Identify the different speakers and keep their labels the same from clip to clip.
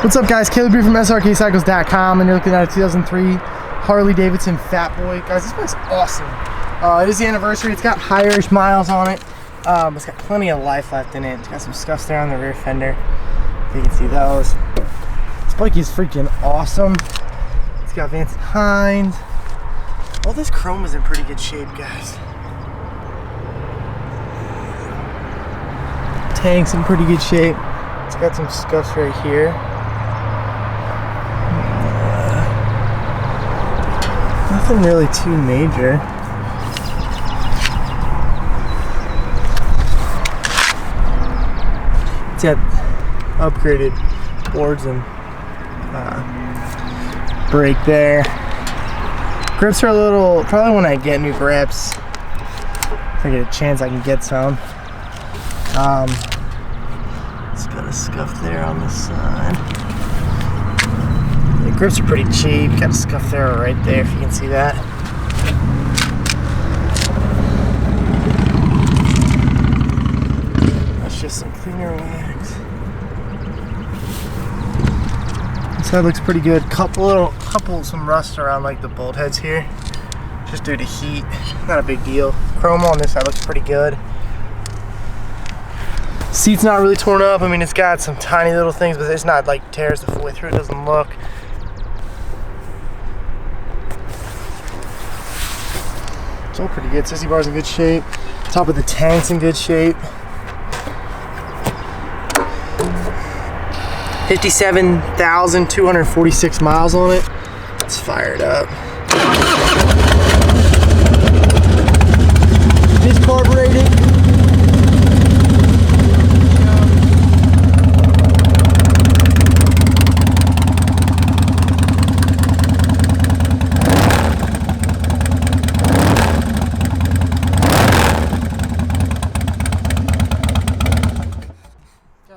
Speaker 1: What's up guys, Caleb here from Srkcycles.com, and you're looking at a 2003 Harley-Davidson Fat Boy. Guys, this bike's awesome. It is the anniversary. It's got higher miles on it. It's got plenty of life left in it. It's got some scuffs there on the rear fender, if you can see those. This bike is freaking awesome. It's got Vance Hines. All this chrome is in pretty good shape, guys. Tank's in pretty good shape. It's got some scuffs right here. Nothing really too major. It's got upgraded boards and brake there. Grips are a little, probably when I get new grips, if I get a chance I can get some. It's got a scuff there on the side. The grips are pretty cheap. Got a scuff there right there, if you can see that. That's just some cleaner wax. This side looks pretty good. Some rust around like the bolt heads here, just due to heat. Not a big deal. Chrome on this side looks pretty good. Seat's not really torn up. I mean, it's got some tiny little things, but it's not like tears the full way through. It doesn't look. It's all pretty good. Sissy bar's in good shape. Top of the tank's in good shape. 57,246 miles on it. It's fired up. It's carbureted.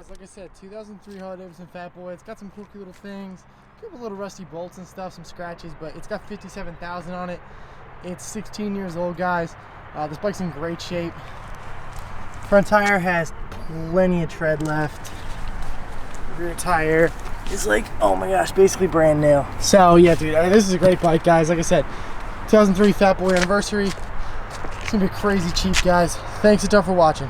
Speaker 1: Like I said, 2003 Harley-Davidson Fat Boy. It's got some cool little things, a couple little rusty bolts and stuff, some scratches, but it's got 57,000 on it. It's 16 years old, guys. This bike's in great shape. Front tire has plenty of tread left. Rear tire is like, oh my gosh, basically brand new. So yeah, dude, this is a great bike, guys. Like I said, 2003 Fat Boy anniversary. It's gonna be crazy cheap, guys. Thanks a ton for watching.